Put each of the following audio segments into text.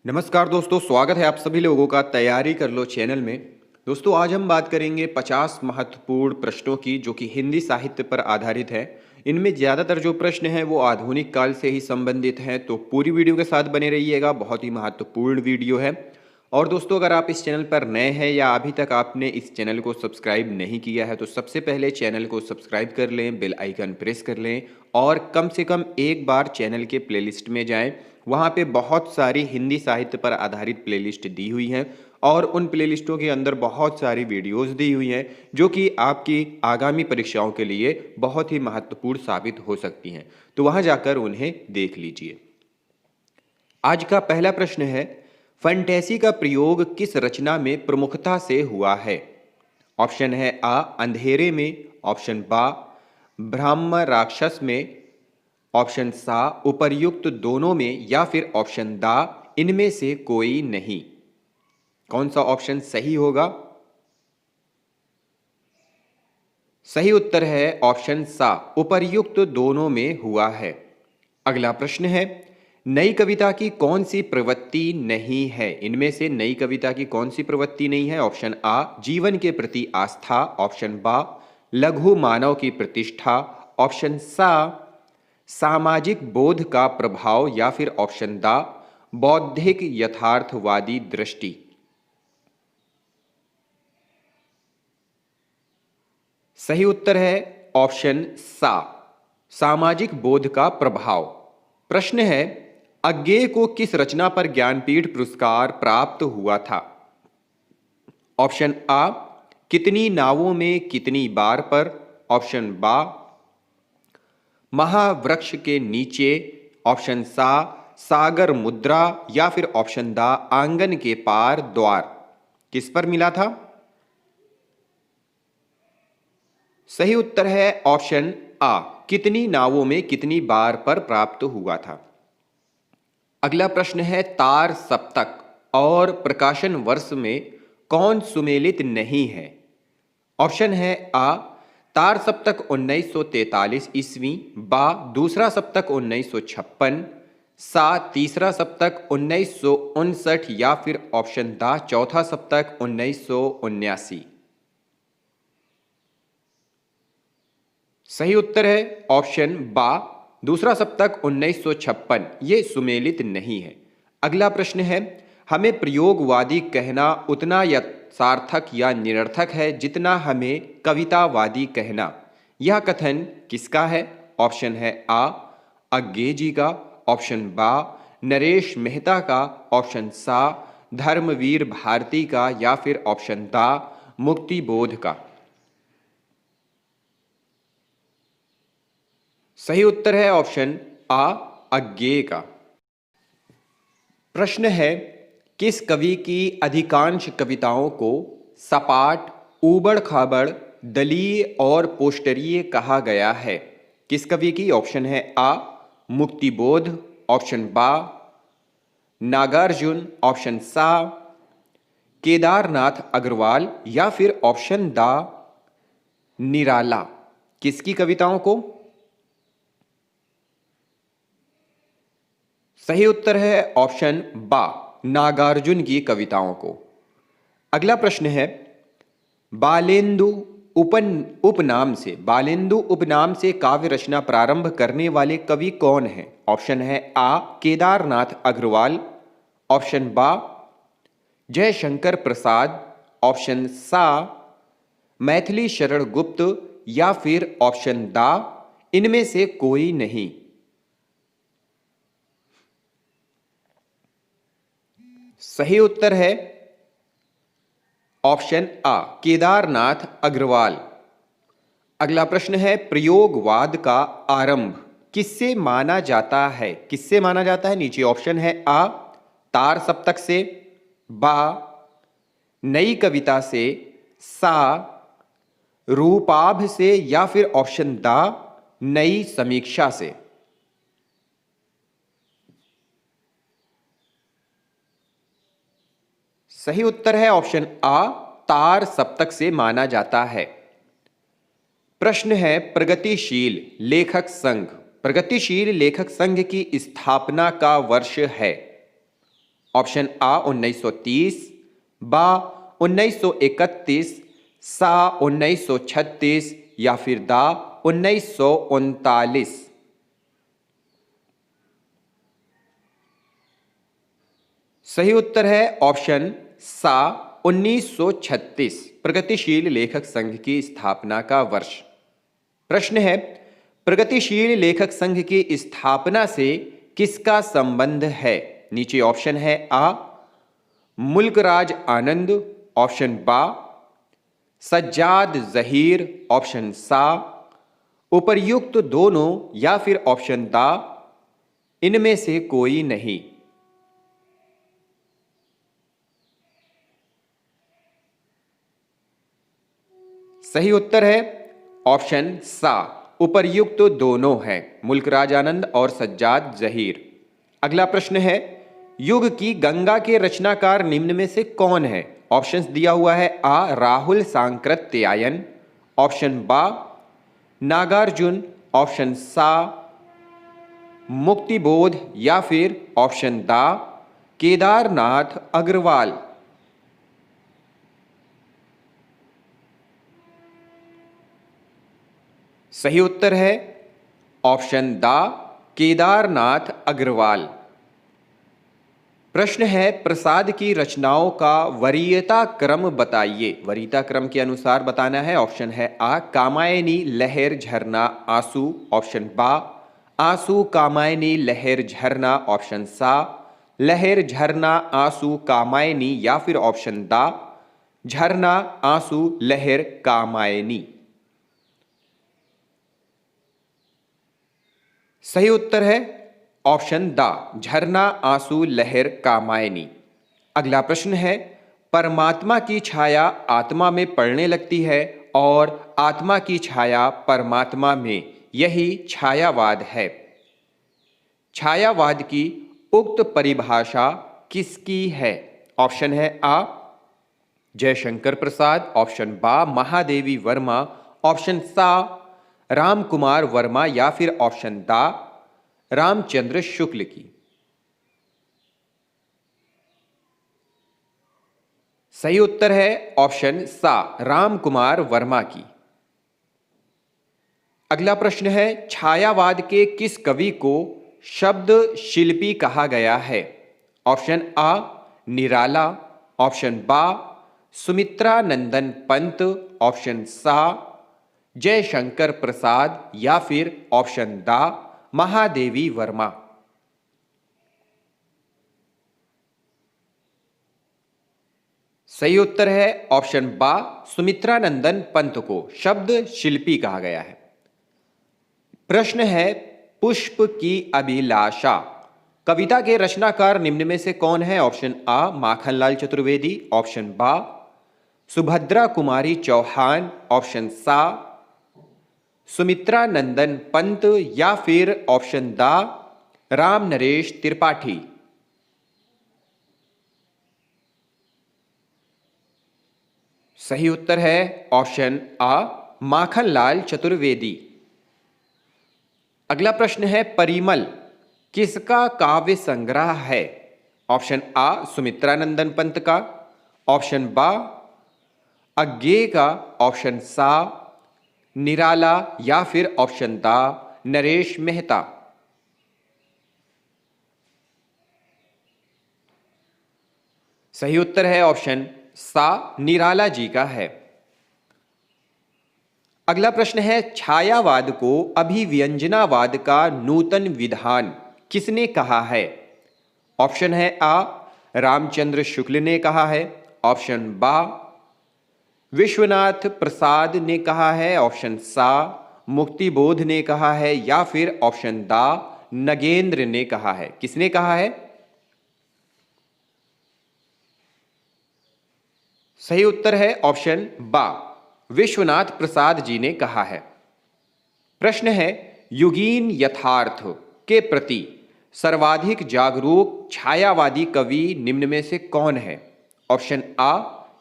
नमस्कार दोस्तों, स्वागत है आप सभी लोगों का तैयारी कर लो चैनल में। दोस्तों, आज हम बात करेंगे 50 महत्वपूर्ण प्रश्नों की जो कि हिंदी साहित्य पर आधारित है। इनमें ज़्यादातर जो प्रश्न हैं वो आधुनिक काल से ही संबंधित हैं, तो पूरी वीडियो के साथ बने रहिएगा। बहुत ही महत्वपूर्ण वीडियो है। और दोस्तों, अगर आप इस चैनल पर नए हैं या अभी तक आपने इस चैनल को सब्सक्राइब नहीं किया है तो सबसे पहले चैनल को सब्सक्राइब कर लें, बेल आइकन प्रेस कर लें और कम से कम एक बार चैनल के प्लेलिस्ट में जाएं। वहाँ पे बहुत सारी हिंदी साहित्य पर आधारित प्लेलिस्ट दी हुई हैं और उन प्लेलिस्टों के अंदर बहुत सारी वीडियोस दी हुई हैं जो कि आपकी आगामी परीक्षाओं के लिए बहुत ही महत्वपूर्ण साबित हो सकती हैं। तो वहाँ जाकर उन्हें देख लीजिए। आज का पहला प्रश्न है, फंटेसी का प्रयोग किस रचना में प्रमुखता से हुआ है? ऑप्शन है आ अंधेरे में, ऑप्शन बा ब्राह्म राक्षस में, ऑप्शन सा उपर्युक्त दोनों में या फिर ऑप्शन दा इनमें से कोई नहीं। कौन सा ऑप्शन सही होगा? सही उत्तर है ऑप्शन सा उपर्युक्त दोनों में हुआ है। अगला प्रश्न है, नई कविता की कौन सी प्रवृत्ति नहीं है? इनमें से नई कविता की कौन सी प्रवृत्ति नहीं है? ऑप्शन आ जीवन के प्रति आस्था, ऑप्शन बा लघु मानव की प्रतिष्ठा, ऑप्शन सा सामाजिक बोध का प्रभाव या फिर ऑप्शन दा बौद्धिक यथार्थवादी दृष्टि। सही उत्तर है ऑप्शन सा सामाजिक बोध का प्रभाव। प्रश्न है, अज्ञेय को किस रचना पर ज्ञानपीठ पुरस्कार प्राप्त हुआ था? ऑप्शन आ कितनी नावों में कितनी बार पर, ऑप्शन बा महावृक्ष के नीचे, ऑप्शन सा सागर मुद्रा या फिर ऑप्शन दा आंगन के पार द्वार। किस पर मिला था? सही उत्तर है ऑप्शन आ कितनी नावों में कितनी बार पर प्राप्त हुआ था। अगला प्रश्न है, तार सप्तक और प्रकाशन वर्ष में कौन सुमेलित नहीं है? ऑप्शन है आ तार सप्तक 1943 ईस्वी, बा दूसरा सप्तक 1956, सा तीसरा सप्तक 1959 या फिर ऑप्शन दा चौथा सप्तक 1979। सही उत्तर है ऑप्शन बा दूसरा सप्तक 1956, ये सुमेलित नहीं है। अगला प्रश्न है, हमें प्रयोगवादी कहना उतना सार्थक या निरर्थक है जितना हमें कवितावादी कहना। यह कथन किसका है? ऑप्शन है आ अज्ञेय जी का, ऑप्शन बा नरेश मेहता का, ऑप्शन सा धर्मवीर भारती का या फिर ऑप्शन दा मुक्तिबोध का। सही उत्तर है ऑप्शन आ अज्ञेय का। प्रश्न है, किस कवि की अधिकांश कविताओं को सपाट, ऊबड़ खाबड़, दलीय और पोस्टरीय कहा गया है? किस कवि की? ऑप्शन है आ मुक्तिबोध, ऑप्शन बा नागार्जुन, ऑप्शन सा केदारनाथ अग्रवाल या फिर ऑप्शन दा निराला। किसकी कविताओं को? सही उत्तर है ऑप्शन बा नागार्जुन की कविताओं को। अगला प्रश्न है, बालेंदु उपनाम से काव्य रचना प्रारंभ करने वाले कवि कौन हैं? ऑप्शन है आ केदारनाथ अग्रवाल, ऑप्शन बा जयशंकर प्रसाद, ऑप्शन सा मैथिली शरण गुप्त या फिर ऑप्शन दा इनमें से कोई नहीं। सही उत्तर है ऑप्शन आ केदारनाथ अग्रवाल। अगला प्रश्न है, प्रयोगवाद का आरंभ किससे माना जाता है? किससे माना जाता है? नीचे ऑप्शन है आ तार सप्तक से, बा नई कविता से, सा रूपाभ से या फिर ऑप्शन दा नई समीक्षा से। सही उत्तर है ऑप्शन आ तार सप्तक से माना जाता है। प्रश्न है, प्रगतिशील लेखक संघ की स्थापना का वर्ष है? ऑप्शन आ 1930, बा 1931, सा 1936 या फिर दा 1939। सही उत्तर है ऑप्शन सा 1936, प्रगतिशील लेखक संघ की स्थापना का वर्ष। प्रश्न है, प्रगतिशील लेखक संघ की स्थापना से किसका संबंध है? नीचे ऑप्शन है आ मुल्कराज आनंद, ऑप्शन बा सज्जाद जहीर, ऑप्शन सा उपर्युक्त दोनों या फिर ऑप्शन दा इनमें से कोई नहीं। सही उत्तर है ऑप्शन सा उपर्युक्त दोनों हैं, मुल्कराज आनंद और सज्जाद जहीर। अगला प्रश्न है, युग की गंगा के रचनाकार निम्न में से कौन है? ऑप्शंस दिया हुआ है आ राहुल सांकृत्यायन, ऑप्शन बा नागार्जुन, ऑप्शन सा मुक्तिबोध या फिर ऑप्शन दा केदारनाथ अग्रवाल। सही उत्तर है ऑप्शन दा केदारनाथ अग्रवाल। प्रश्न है, प्रसाद की रचनाओं का वरीयता क्रम बताइए। वरीयता क्रम के अनुसार बताना है। ऑप्शन है आ कामायनी लहर झरना आंसू, ऑप्शन बा आंसू कामायनी लहर झरना, ऑप्शन सा लहर झरना आंसू कामायनी या फिर ऑप्शन दा झरना आंसू लहर कामायनी। सही उत्तर है ऑप्शन दा झरना आंसू लहर कामायनी। अगला प्रश्न है, परमात्मा की छाया आत्मा में पड़ने लगती है और आत्मा की छाया परमात्मा में, यही छायावाद है। छायावाद की उक्त परिभाषा किसकी है? ऑप्शन है आ जयशंकर प्रसाद, ऑप्शन बा महादेवी वर्मा, ऑप्शन सा रामकुमार वर्मा या फिर ऑप्शन दा रामचंद्र शुक्ल की। सही उत्तर है ऑप्शन सा रामकुमार वर्मा की। अगला प्रश्न है, छायावाद के किस कवि को शब्द शिल्पी कहा गया है? ऑप्शन आ निराला, ऑप्शन बा सुमित्रा नंदन पंत, ऑप्शन सा जयशंकर प्रसाद या फिर ऑप्शन दा महादेवी वर्मा। सही उत्तर है ऑप्शन बा सुमित्रा नंदन पंत को शब्द शिल्पी कहा गया है। प्रश्न है, पुष्प की अभिलाषा कविता के रचनाकार निम्न में से कौन है? ऑप्शन आ माखनलाल चतुर्वेदी, ऑप्शन बा सुभद्रा कुमारी चौहान, ऑप्शन सा सुमित्रा नंदन पंत या फिर ऑप्शन दा राम नरेश त्रिपाठी। सही उत्तर है ऑप्शन आ माखनलाल चतुर्वेदी। अगला प्रश्न है, परिमल किसका काव्य संग्रह है? ऑप्शन आ सुमित्रा नंदन पंत का, ऑप्शन बा अज्ञेय का, ऑप्शन सा निराला या फिर ऑप्शन दा नरेश मेहता। सही उत्तर है ऑप्शन सा निराला जी का है। अगला प्रश्न है, छायावाद को अभिव्यंजनावाद का नूतन विधान किसने कहा है? ऑप्शन है आ रामचंद्र शुक्ल ने कहा है, ऑप्शन बा विश्वनाथ प्रसाद ने कहा है, ऑप्शन सा मुक्तिबोध ने कहा है या फिर ऑप्शन दा नगेंद्र ने कहा है। किसने कहा है? सही उत्तर है ऑप्शन बा विश्वनाथ प्रसाद जी ने कहा है। प्रश्न है, युगीन यथार्थ के प्रति सर्वाधिक जागरूक छायावादी कवि निम्न में से कौन है? ऑप्शन आ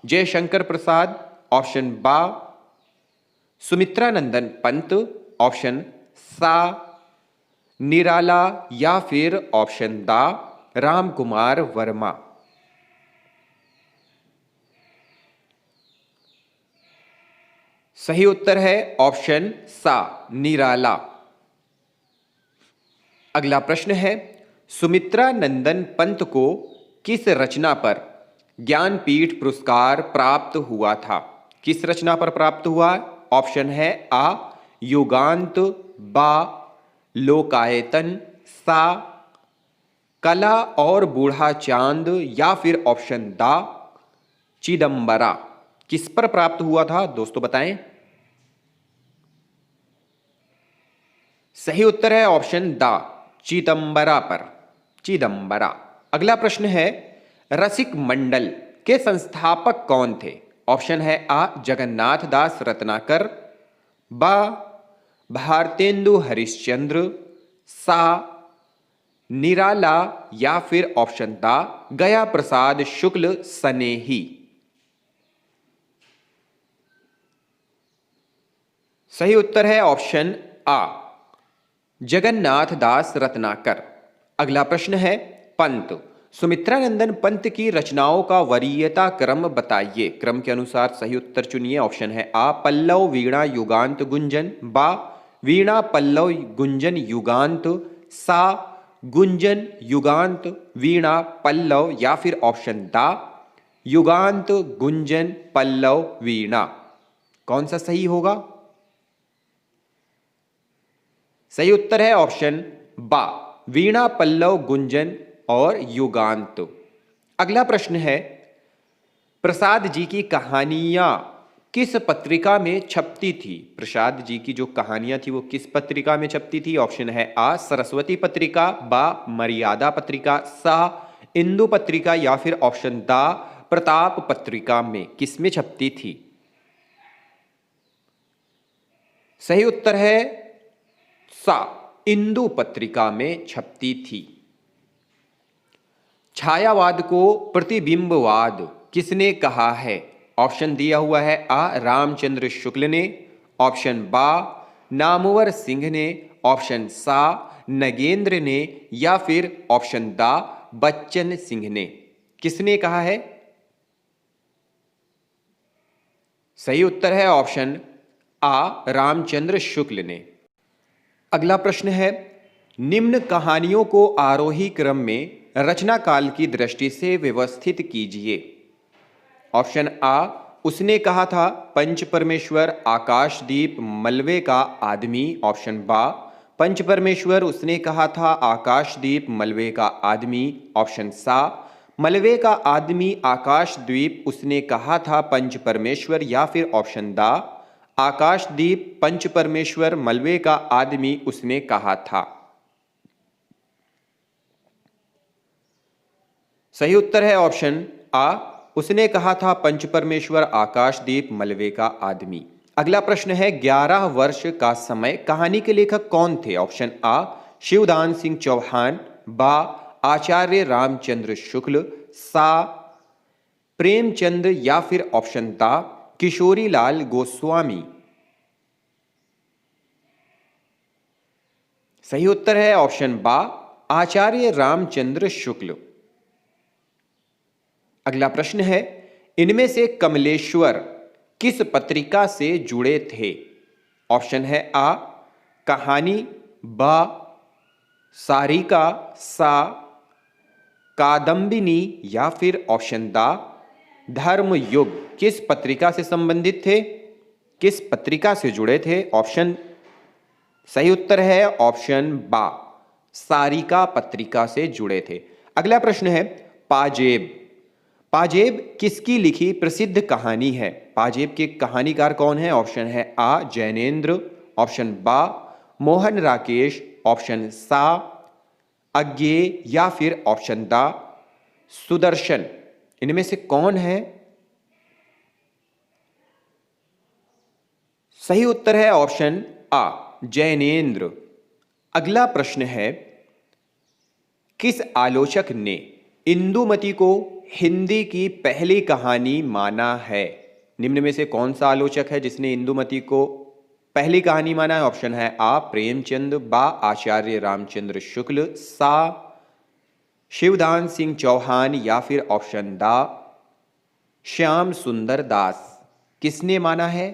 जयशंकर प्रसाद, ऑप्शन बा सुमित्रा नंदन पंत, ऑप्शन सा निराला या फिर ऑप्शन दा रामकुमार वर्मा। सही उत्तर है ऑप्शन सा, निराला। अगला प्रश्न है, सुमित्रा नंदन पंत को किस रचना पर ज्ञानपीठ पुरस्कार प्राप्त हुआ था? किस रचना पर प्राप्त हुआ? ऑप्शन है आ युगांत, बा लोकायतन, सा कला और बूढ़ा चांद, या फिर ऑप्शन दा चिदंबरा। किस पर प्राप्त हुआ था दोस्तों, बताएं। सही उत्तर है ऑप्शन दा चिदंबरा पर, चिदंबरा। अगला प्रश्न है, रसिक मंडल के संस्थापक कौन थे? ऑप्शन है आ जगन्नाथ दास रत्नाकर, बा भारतेंदु हरिश्चंद्र, सा निराला, या फिर ऑप्शन दा गया प्रसाद शुक्ल सनेही। सही उत्तर है ऑप्शन आ जगन्नाथ दास रत्नाकर। अगला प्रश्न है, पंत सुमित्रानंदन पंत की रचनाओं का वरीयता क्रम बताइए। क्रम के अनुसार सही उत्तर चुनिए। ऑप्शन है आ पल्लव वीणा युगांत गुंजन, बा वीणा पल्लव गुंजन युगांत, सा गुंजन युगांत वीणा पल्लव, या फिर ऑप्शन दा युगांत गुंजन पल्लव वीणा। कौन सा सही होगा? सही उत्तर है ऑप्शन बा वीणा पल्लव गुंजन और युगांत। अगला प्रश्न है, प्रसाद जी की कहानियां किस पत्रिका में छपती थी? प्रसाद जी की जो कहानियां थी वो किस पत्रिका में छपती थी? ऑप्शन है आ सरस्वती पत्रिका, बा मर्यादा पत्रिका, सा इंदु पत्रिका, या फिर ऑप्शन दा प्रताप पत्रिका में। किस में छपती थी? सही उत्तर है सा इंदु पत्रिका में छपती थी। छायावाद को प्रतिबिंबवाद किसने कहा है? ऑप्शन दिया हुआ है आ रामचंद्र शुक्ल ने, ऑप्शन बा नामवर सिंह ने, ऑप्शन सा नगेंद्र ने, या फिर ऑप्शन दा बच्चन सिंह ने। किसने कहा है? सही उत्तर है ऑप्शन आ रामचंद्र शुक्ल ने। अगला प्रश्न है, निम्न कहानियों को आरोही क्रम में रचना काल की दृष्टि से व्यवस्थित कीजिए। ऑप्शन आ उसने कहा था पंच परमेश्वर आकाशदीप मलबे का आदमी, ऑप्शन बा पंच परमेश्वर उसने कहा था आकाशदीप मलबे का आदमी, ऑप्शन सा मलबे का आदमी आकाशद्वीप उसने कहा था पंच परमेश्वर, या फिर ऑप्शन दा आकाशदीप पंच परमेश्वर मलबे का आदमी उसने कहा था। सही उत्तर है ऑप्शन आ उसने कहा था पंच परमेश्वर आकाशदीप मलबे का आदमी। अगला प्रश्न है, 11 वर्ष का समय कहानी के लेखक कौन थे? ऑप्शन आ शिवदान सिंह चौहान, बा आचार्य रामचंद्र शुक्ल, सा प्रेमचंद, या फिर ऑप्शन दा किशोरीलाल गोस्वामी। सही उत्तर है ऑप्शन बा आचार्य रामचंद्र शुक्ल। अगला प्रश्न है, इनमें से कमलेश्वर किस पत्रिका से जुड़े थे? ऑप्शन है आ कहानी, बा सारिका, सा कादम्बिनी, या फिर ऑप्शन दा धर्म युग। किस पत्रिका से संबंधित थे? किस पत्रिका से जुड़े थे? ऑप्शन सही उत्तर है ऑप्शन बा सारिका पत्रिका से जुड़े थे। अगला प्रश्न है, पाजेब पाजेब किसकी लिखी प्रसिद्ध कहानी है? पाजेब के कहानीकार कौन है? ऑप्शन है आ जैनेन्द्र, ऑप्शन बा मोहन राकेश, ऑप्शन सा अज्ञे, या फिर ऑप्शन दा सुदर्शन। इनमें से कौन है? सही उत्तर है ऑप्शन आ जैनेन्द्र। अगला प्रश्न है, किस आलोचक ने इंदुमती को हिंदी की पहली कहानी माना है? निम्न में से कौन सा आलोचक है जिसने इंदुमती को पहली कहानी माना है? ऑप्शन है आ प्रेमचंद, बा आचार्य रामचंद्र शुक्ल, सा शिवदान सिंह चौहान या फिर ऑप्शन दा श्याम सुंदर दास। किसने माना है?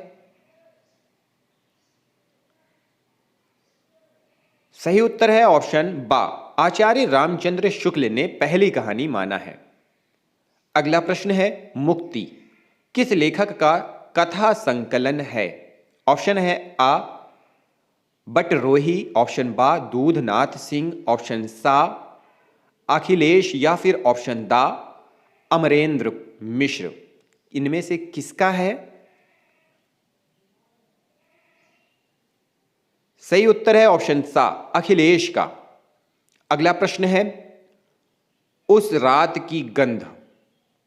सही उत्तर है ऑप्शन बा, आचार्य रामचंद्र शुक्ल ने पहली कहानी माना है। अगला प्रश्न है मुक्ति किस लेखक का कथा संकलन है? ऑप्शन है आ बटरोही, ऑप्शन बा दूधनाथ सिंह, ऑप्शन सा अखिलेश या फिर ऑप्शन दा अमरेंद्र मिश्र। इनमें से किसका है? सही उत्तर है ऑप्शन सा अखिलेश का। अगला प्रश्न है उस रात की गंध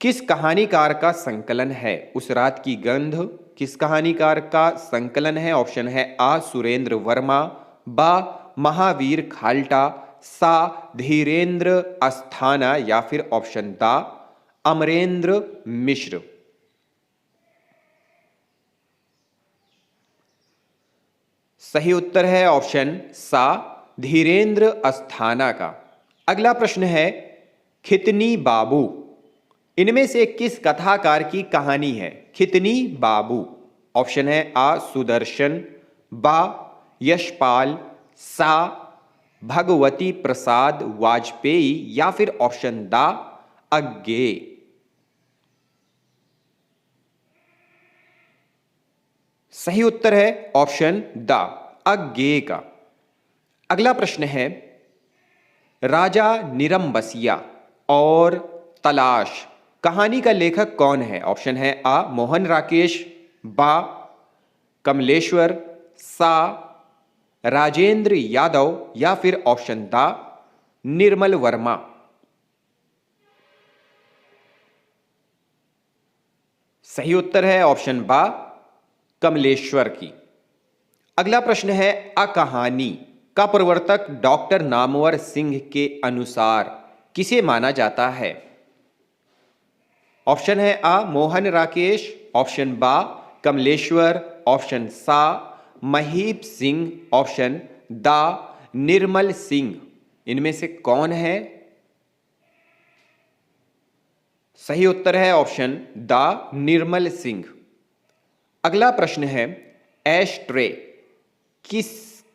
किस कहानीकार का संकलन है? उस रात की गंध किस कहानीकार का संकलन है? ऑप्शन है आ सुरेंद्र वर्मा, बा महावीर खाल्टा, सा धीरेन्द्र अस्थाना या फिर ऑप्शन दा अमरेंद्र मिश्र। सही उत्तर है ऑप्शन सा धीरेन्द्र अस्थाना का। अगला प्रश्न है खितनी बाबू इनमें से किस कथाकार की कहानी है? खितनी बाबू। ऑप्शन है आ सुदर्शन, बा यशपाल, सा भगवती प्रसाद वाजपेयी या फिर ऑप्शन दा अज्ञे। सही उत्तर है ऑप्शन दा अज्ञे का। अगला प्रश्न है राजा निरंबसिया और तलाश कहानी का लेखक कौन है? ऑप्शन है आ मोहन राकेश, बा कमलेश्वर, सा राजेंद्र यादव या फिर ऑप्शन दा निर्मल वर्मा। सही उत्तर है ऑप्शन बा कमलेश्वर की। अगला प्रश्न है अ कहानी का प्रवर्तक डॉक्टर नामवर सिंह के अनुसार किसे माना जाता है? ऑप्शन है आ मोहन राकेश, ऑप्शन बा कमलेश्वर, ऑप्शन सा महीप सिंह, ऑप्शन दा निर्मल सिंह। इनमें से कौन है? सही उत्तर है ऑप्शन दा निर्मल सिंह। अगला प्रश्न है एशट्रे किस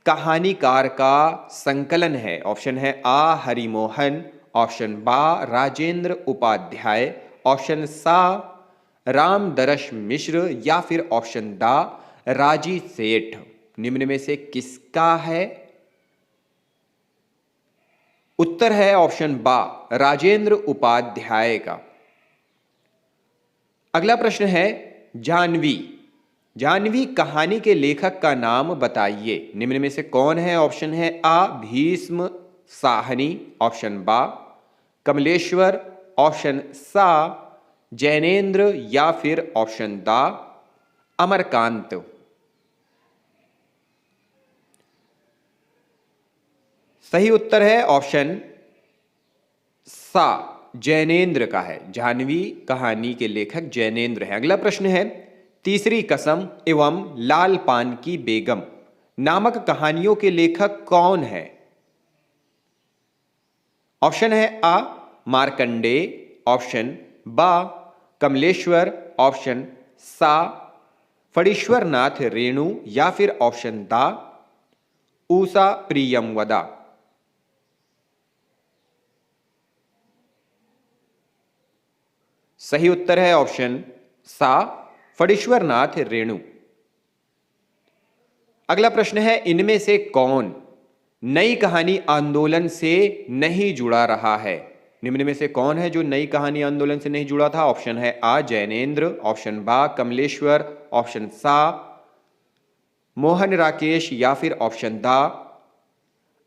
कहानीकार का संकलन है? ऑप्शन है आ हरिमोहन, ऑप्शन बा राजेंद्र उपाध्याय, ऑप्शन सा रामदरश मिश्र या फिर ऑप्शन दा राजी सेठ। निम्न में से किसका है? उत्तर है ऑप्शन बा राजेंद्र उपाध्याय का। अगला प्रश्न है जाह्नवी जाह्नवी कहानी के लेखक का नाम बताइए। निम्न में से कौन है? ऑप्शन है आ भीष्म साहनी, ऑप्शन बा कमलेश्वर, ऑप्शन सा जैनेन्द्र या फिर ऑप्शन दा अमरकांत। सही उत्तर है ऑप्शन सा जैनेन्द्र का है। जाह्नवी कहानी के लेखक जैनेन्द्र है। अगला प्रश्न है तीसरी कसम एवं लाल पान की बेगम नामक कहानियों के लेखक कौन है? ऑप्शन है आ मार्कंडेय, ऑप्शन बा कमलेश्वर, ऑप्शन सा फणीश्वर नाथ रेणु या फिर ऑप्शन दा उषा प्रियमवदा। सही उत्तर है ऑप्शन सा फणीश्वर नाथ रेणु। अगला प्रश्न है इनमें से कौन नई कहानी आंदोलन से नहीं जुड़ा रहा है? निम्न में से कौन है जो नई कहानी आंदोलन से नहीं जुड़ा था? ऑप्शन है आ जैनेन्द्र, ऑप्शन बा कमलेश्वर, ऑप्शन सा मोहन राकेश या फिर ऑप्शन दा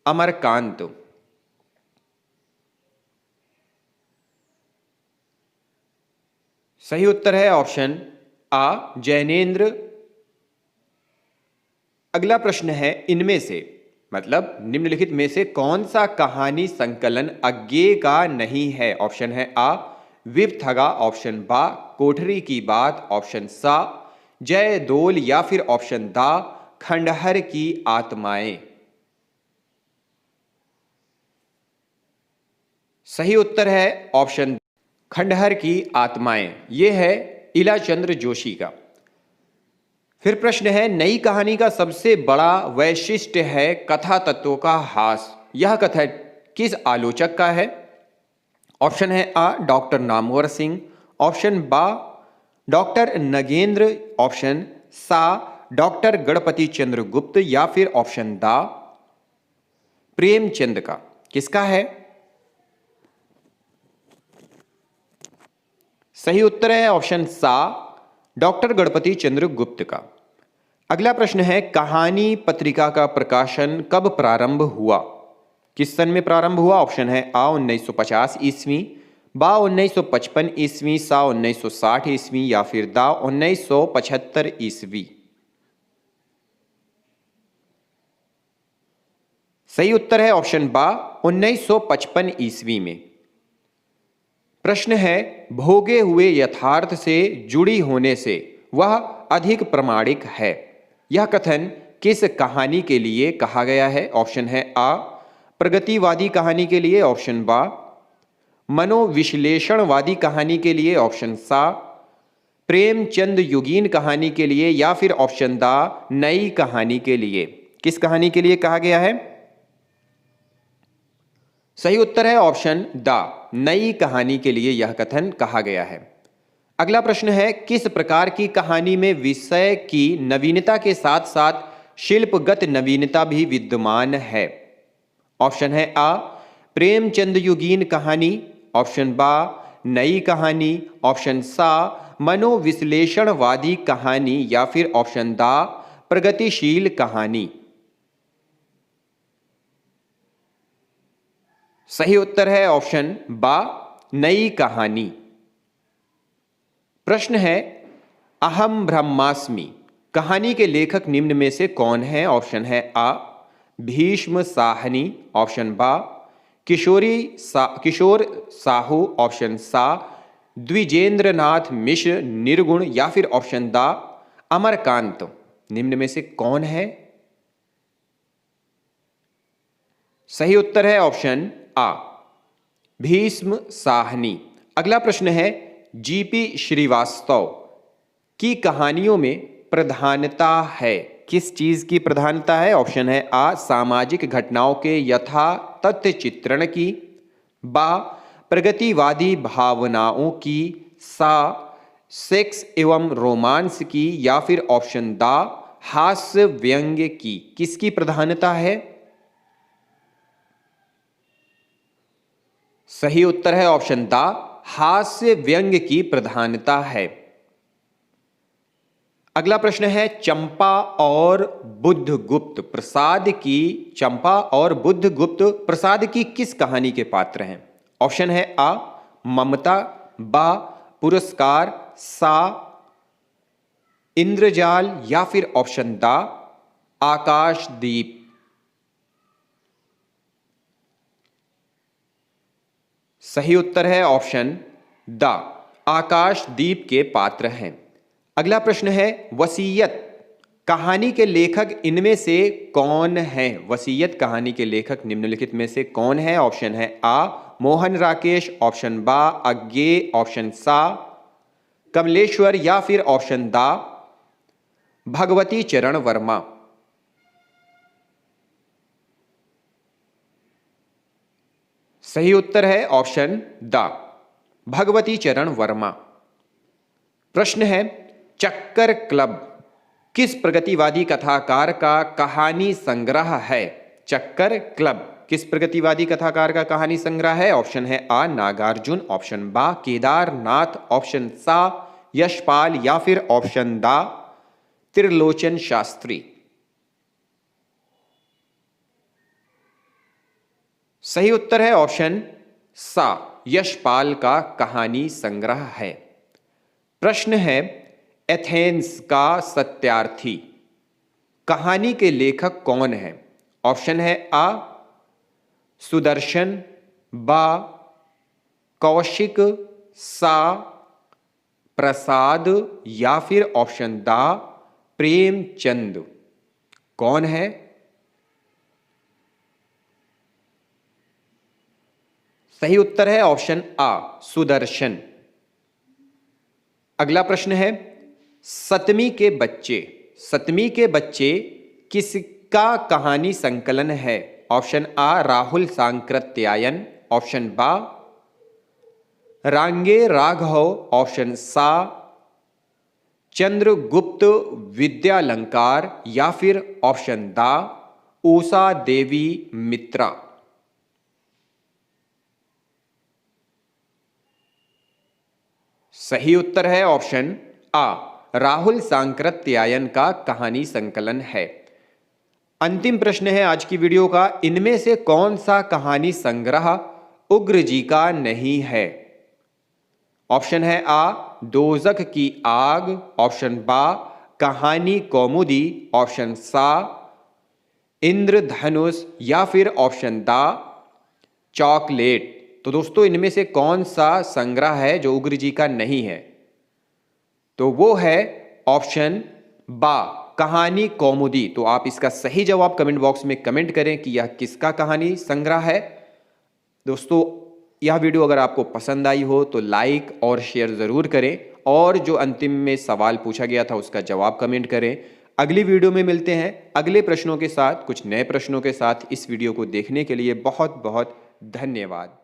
अमरकांत। सही उत्तर है ऑप्शन आ जैनेन्द्र। अगला प्रश्न है इनमें से मतलब निम्नलिखित में से कौन सा कहानी संकलन अज्ञेय का नहीं है? ऑप्शन है आ विपथगा, ऑप्शन बा कोठरी की बात, ऑप्शन सा जय दोल या फिर ऑप्शन दा खंडहर की आत्माएं। सही उत्तर है ऑप्शन खंडहर की आत्माएं। यह है इलाचंद्र जोशी का। फिर प्रश्न है, नई कहानी का सबसे बड़ा वैशिष्ट्य है कथा तत्वों का हास। यह कथा किस आलोचक का है? ऑप्शन है आ डॉक्टर नामवर सिंह, ऑप्शन बा डॉक्टर नगेंद्र, ऑप्शन सा डॉक्टर गणपति चंद्र गुप्त, या फिर ऑप्शन दा प्रेमचंद का। किसका है? सही उत्तर है ऑप्शन सा डॉक्टर गणपति चंद्र गुप्त का। अगला प्रश्न है, कहानी पत्रिका का प्रकाशन कब प्रारंभ हुआ? किस सन में प्रारंभ हुआ? ऑप्शन है आ 1950 ईस्वी, बा 1955 ईस्वी, सा 1960 ईस्वी, या फिर दा 1975 ईस्वी। सही उत्तर है ऑप्शन बा 1955 ईस्वी में। प्रश्न है, भोगे हुए यथार्थ से जुड़ी होने से वह अधिक प्रामाणिक है। यह कथन किस कहानी के लिए कहा गया है? ऑप्शन है आ प्रगतिवादी कहानी के लिए, ऑप्शन बा मनोविश्लेषणवादी कहानी के लिए, ऑप्शन सा प्रेमचंद युगीन कहानी के लिए, या फिर ऑप्शन दा नई कहानी के लिए। किस कहानी के लिए कहा गया है? सही उत्तर है ऑप्शन दा नई कहानी के लिए यह कथन कहा गया है। अगला प्रश्न है, किस प्रकार की कहानी में विषय की नवीनता के साथ साथ शिल्पगत नवीनता भी विद्यमान है? ऑप्शन है आ प्रेमचंद युगीन कहानी, ऑप्शन बा नई कहानी, ऑप्शन सा मनोविश्लेषणवादी कहानी, या फिर ऑप्शन दा प्रगतिशील कहानी। सही उत्तर है ऑप्शन बा नई कहानी। प्रश्न है, अहम ब्रह्मास्मि कहानी के लेखक निम्न में से कौन है? ऑप्शन है आ भीष्म साहनी, ऑप्शन बा किशोर साहू, ऑप्शन सा द्विजेंद्रनाथ मिश्र निर्गुण, या फिर ऑप्शन दा अमरकांत। निम्न में से कौन है? सही उत्तर है ऑप्शन आ भीष्म साहनी। अगला प्रश्न है, जीपी श्रीवास्तव की कहानियों में प्रधानता है। किस चीज की प्रधानता है? ऑप्शन है आ सामाजिक घटनाओं के यथा तथ्य चित्रण की, बा प्रगतिवादी भावनाओं की, सा सेक्स एवं रोमांस की, या फिर ऑप्शन दा हास्य व्यंग्य की। किसकी प्रधानता है? सही उत्तर है ऑप्शन दा हास्य व्यंग्य की प्रधानता है। अगला प्रश्न है, चंपा और बुद्धगुप्त प्रसाद की किस कहानी के पात्र हैं? ऑप्शन है आ ममता, बा पुरस्कार, सा इंद्रजाल, या फिर ऑप्शन दा आकाशदीप। सही उत्तर है ऑप्शन दा आकाशदीप के पात्र हैं। अगला प्रश्न है, वसीयत कहानी के लेखक इनमें से कौन है? वसीयत कहानी के लेखक निम्नलिखित में से कौन है? ऑप्शन है आ मोहन राकेश, ऑप्शन बा अज्ञे, ऑप्शन सा कमलेश्वर, या फिर ऑप्शन दा भगवती चरण वर्मा। सही उत्तर है ऑप्शन दा भगवती चरण वर्मा। प्रश्न है, चक्कर क्लब किस प्रगतिवादी कथाकार का कहानी संग्रह है? चक्कर क्लब किस प्रगतिवादी कथाकार का कहानी संग्रह है? ऑप्शन है आ नागार्जुन, ऑप्शन बा केदारनाथ, ऑप्शन सा यशपाल, या फिर ऑप्शन दा त्रिलोचन शास्त्री। सही उत्तर है ऑप्शन सा यशपाल का कहानी संग्रह है। प्रश्न है, एथेंस का सत्यार्थी कहानी के लेखक कौन है? ऑप्शन है आ सुदर्शन, बा कौशिक, सा प्रसाद, या फिर ऑप्शन दा प्रेमचंद। कौन है? सही उत्तर है ऑप्शन आ सुदर्शन। अगला प्रश्न है, सतमी के बच्चे किसका कहानी संकलन है? ऑप्शन आ राहुल सांकृत्यायन, ऑप्शन बा रांगे राघव, ऑप्शन सा चंद्रगुप्त विद्यालंकार, या फिर ऑप्शन दा उषा देवी मित्रा। सही उत्तर है ऑप्शन आ राहुल सांकृत्यायन का कहानी संकलन है। अंतिम प्रश्न है आज की वीडियो का, इनमें से कौन सा कहानी संग्रह उग्र जी का नहीं है? ऑप्शन है आ दोजक की आग, ऑप्शन बा कहानी कौमुदी, ऑप्शन सा इंद्रधनुष, या फिर ऑप्शन दा चॉकलेट। तो दोस्तों इनमें से कौन सा संग्रह है जो उग्र जी का नहीं है? तो वो है ऑप्शन बा कहानी कौमुदी। तो आप इसका सही जवाब कमेंट बॉक्स में कमेंट करें कि यह किसका कहानी संग्रह है। दोस्तों यह वीडियो अगर आपको पसंद आई हो तो लाइक और शेयर जरूर करें, और जो अंतिम में सवाल पूछा गया था उसका जवाब कमेंट करें। अगली वीडियो में मिलते हैं अगले प्रश्नों के साथ, कुछ नए प्रश्नों के साथ। इस वीडियो को देखने के लिए बहुत बहुत धन्यवाद।